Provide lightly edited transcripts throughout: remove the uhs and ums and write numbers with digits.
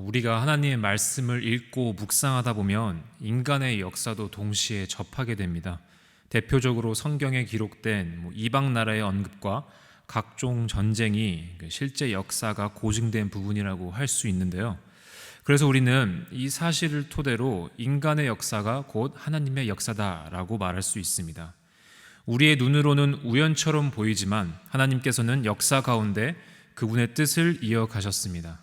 우리가 하나님의 말씀을 읽고 묵상하다 보면 인간의 역사도 동시에 접하게 됩니다. 대표적으로 성경에 기록된 이방 나라의 언급과 각종 전쟁이 실제 역사가 고증된 부분이라고 할 수 있는데요. 그래서 우리는 이 사실을 토대로 인간의 역사가 곧 하나님의 역사다라고 말할 수 있습니다. 우리의 눈으로는 우연처럼 보이지만 하나님께서는 역사 가운데 그분의 뜻을 이어가셨습니다.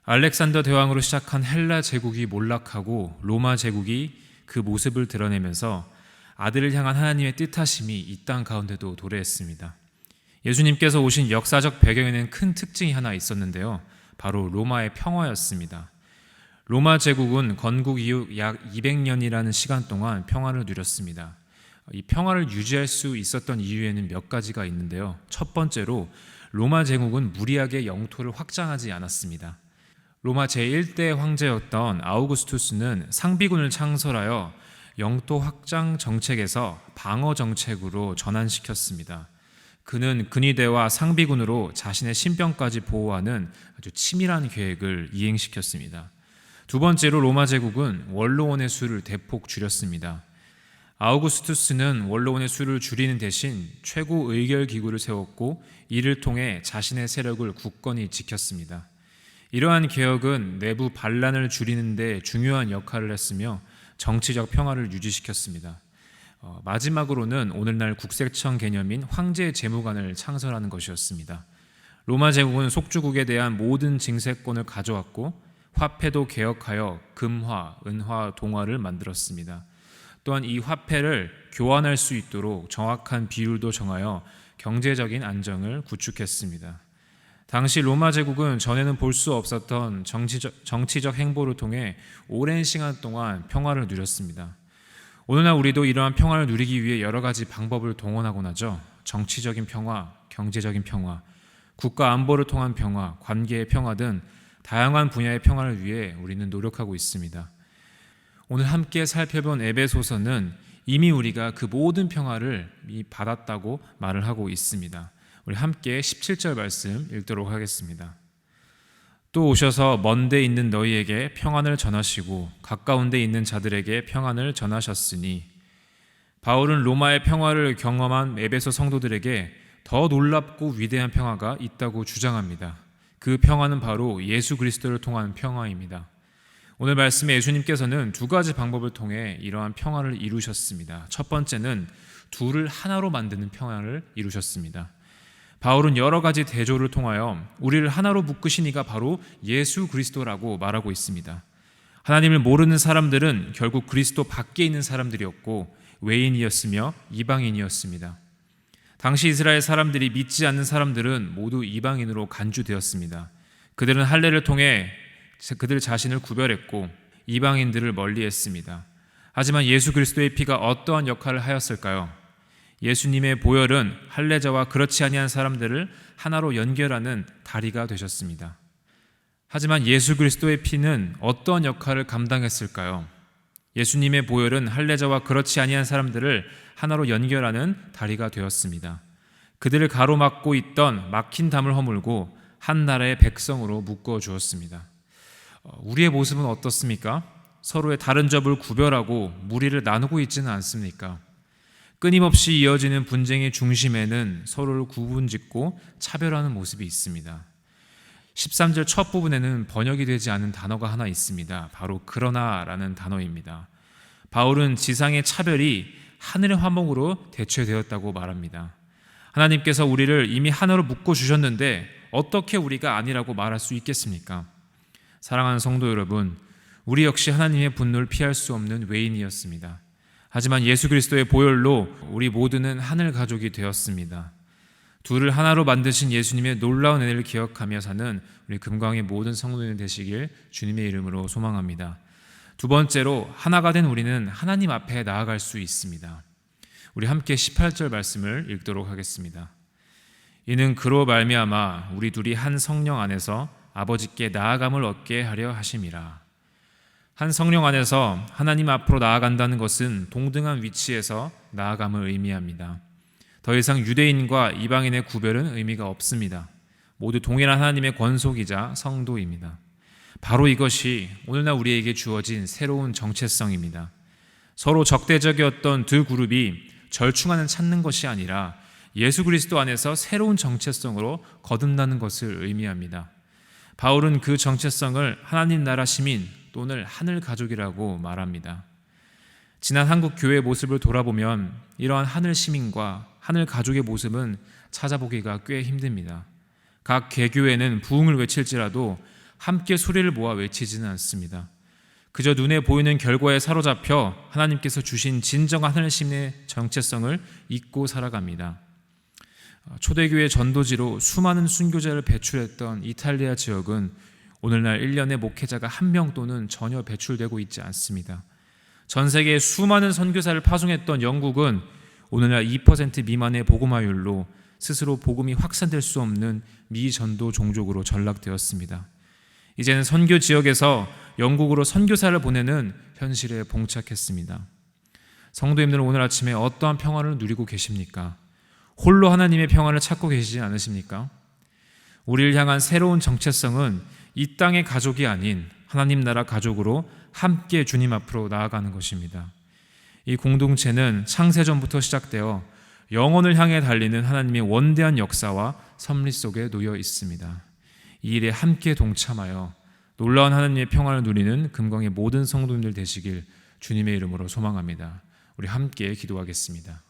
알렉산더 대왕으로 시작한 헬라 제국이 몰락하고 로마 제국이 그 모습을 드러내면서 아들을 향한 하나님의 뜻하심이 이 땅 가운데도 도래했습니다. 예수님께서 오신 역사적 배경에는 큰 특징이 하나 있었는데요. 바로 로마의 평화였습니다. 로마 제국은 건국 이후 약 200년이라는 시간 동안 평화를 누렸습니다. 이 평화를 유지할 수 있었던 이유에는 몇 가지가 있는데요. 첫 번째로 로마 제국은 무리하게 영토를 확장하지 않았습니다. 로마 제1대 황제였던 아우구스투스는 상비군을 창설하여 영토 확장 정책에서 방어 정책으로 전환시켰습니다. 그는 근위대와 상비군으로 자신의 신병까지 보호하는 아주 치밀한 계획을 이행시켰습니다. 두 번째로 로마 제국은 원로원의 수를 대폭 줄였습니다. 아우구스투스는 원로원의 수를 줄이는 대신 최고 의결 기구를 세웠고 이를 통해 자신의 세력을 굳건히 지켰습니다. 이러한 개혁은 내부 반란을 줄이는 데 중요한 역할을 했으며 정치적 평화를 유지시켰습니다. 마지막으로는 오늘날 국세청 개념인 황제 재무관을 창설하는 것이었습니다. 로마 제국은 속주국에 대한 모든 징세권을 가져왔고 화폐도 개혁하여 금화, 은화, 동화를 만들었습니다. 또한 이 화폐를 교환할 수 있도록 정확한 비율도 정하여 경제적인 안정을 구축했습니다. 당시 로마 제국은 전에는 볼 수 없었던 정치적 행보를 통해 오랜 시간 동안 평화를 누렸습니다. 오늘날 우리도 이러한 평화를 누리기 위해 여러 가지 방법을 동원하곤 하죠. 정치적인 평화, 경제적인 평화, 국가 안보를 통한 평화, 관계의 평화 등 다양한 분야의 평화를 위해 우리는 노력하고 있습니다. 오늘 함께 살펴본 에베소서는 이미 우리가 그 모든 평화를 받았다고 말을 하고 있습니다. 우리 함께 17절 말씀 읽도록 하겠습니다. 또 오셔서 먼 데 있는 너희에게 평안을 전하시고 가까운 데 있는 자들에게 평안을 전하셨으니. 바울은 로마의 평화를 경험한 에베소 성도들에게 더 놀랍고 위대한 평화가 있다고 주장합니다. 그 평화는 바로 예수 그리스도를 통한 평화입니다. 오늘 말씀에 예수님께서는 두 가지 방법을 통해 이러한 평화를 이루셨습니다. 첫 번째는 둘을 하나로 만드는 평화를 이루셨습니다. 바울은 여러 가지 대조를 통하여 우리를 하나로 묶으신 이가 바로 예수 그리스도라고 말하고 있습니다. 하나님을 모르는 사람들은 결국 그리스도 밖에 있는 사람들이었고 외인이었으며 이방인이었습니다. 당시 이스라엘 사람들이 믿지 않는 사람들은 모두 이방인으로 간주되었습니다. 그들은 할례를 통해 그들 자신을 구별했고 이방인들을 멀리했습니다. 하지만 예수 그리스도의 피가 어떠한 역할을 하였을까요? 예수님의 보혈은 할례자와 그렇지 아니한 사람들을 하나로 연결하는 다리가 되셨습니다. 하지만 예수 그리스도의 피는 어떠한 역할을 감당했을까요? 예수님의 보혈은 할례자와 그렇지 아니한 사람들을 하나로 연결하는 다리가 되었습니다. 그들을 가로막고 있던 막힌 담을 허물고 한 나라의 백성으로 묶어 주었습니다. 우리의 모습은 어떻습니까? 서로의 다른 점을 구별하고 무리를 나누고 있지는 않습니까? 끊임없이 이어지는 분쟁의 중심에는 서로를 구분짓고 차별하는 모습이 있습니다. 13절 첫 부분에는 번역이 되지 않은 단어가 하나 있습니다. 바로 그러나라는 단어입니다. 바울은 지상의 차별이 하늘의 화목으로 대체되었다고 말합니다. 하나님께서 우리를 이미 하나로 묶어주셨는데 어떻게 우리가 아니라고 말할 수 있겠습니까? 사랑하는 성도 여러분, 우리 역시 하나님의 분노를 피할 수 없는 외인이었습니다. 하지만 예수 그리스도의 보혈로 우리 모두는 하늘 가족이 되었습니다. 둘을 하나로 만드신 예수님의 놀라운 은혜를 기억하며 사는 우리 금광의 모든 성도님 되시길 주님의 이름으로 소망합니다. 두 번째로 하나가 된 우리는 하나님 앞에 나아갈 수 있습니다. 우리 함께 18절 말씀을 읽도록 하겠습니다. 이는 그로 말미암아 우리 둘이 한 성령 안에서 아버지께 나아감을 얻게 하려 하심이라. 한 성령 안에서 하나님 앞으로 나아간다는 것은 동등한 위치에서 나아감을 의미합니다. 더 이상 유대인과 이방인의 구별은 의미가 없습니다. 모두 동일한 하나님의 권속이자 성도입니다. 바로 이것이 오늘날 우리에게 주어진 새로운 정체성입니다. 서로 적대적이었던 두 그룹이 절충안을 찾는 것이 아니라 예수 그리스도 안에서 새로운 정체성으로 거듭나는 것을 의미합니다. 바울은 그 정체성을 하나님 나라 시민 또는 하늘 가족이라고 말합니다. 지난 한국 교회의 모습을 돌아보면 이러한 하늘 시민과 하늘 가족의 모습은 찾아보기가 꽤 힘듭니다. 각 개교회는 부흥을 외칠지라도 함께 소리를 모아 외치지는 않습니다. 그저 눈에 보이는 결과에 사로잡혀 하나님께서 주신 진정한 하늘 시민의 정체성을 잊고 살아갑니다. 초대교회 전도지로 수많은 순교자를 배출했던 이탈리아 지역은 오늘날 1년에 목회자가 1명 또는 전혀 배출되고 있지 않습니다. 전 세계에 수많은 선교사를 파송했던 영국은 오늘날 2% 미만의 복음화율로 스스로 복음이 확산될 수 없는 미전도 종족으로 전락되었습니다. 이제는 선교 지역에서 영국으로 선교사를 보내는 현실에 봉착했습니다. 성도님들은 오늘 아침에 어떠한 평안을 누리고 계십니까? 홀로 하나님의 평안을 찾고 계시지 않으십니까? 우리를 향한 새로운 정체성은 이 땅의 가족이 아닌 하나님 나라 가족으로 함께 주님 앞으로 나아가는 것입니다. 이 공동체는 창세전부터 시작되어 영혼을 향해 달리는 하나님의 원대한 역사와 섭리 속에 놓여 있습니다. 이 일에 함께 동참하여 놀라운 하나님의 평안을 누리는 금광의 모든 성도님들 되시길 주님의 이름으로 소망합니다. 우리 함께 기도하겠습니다.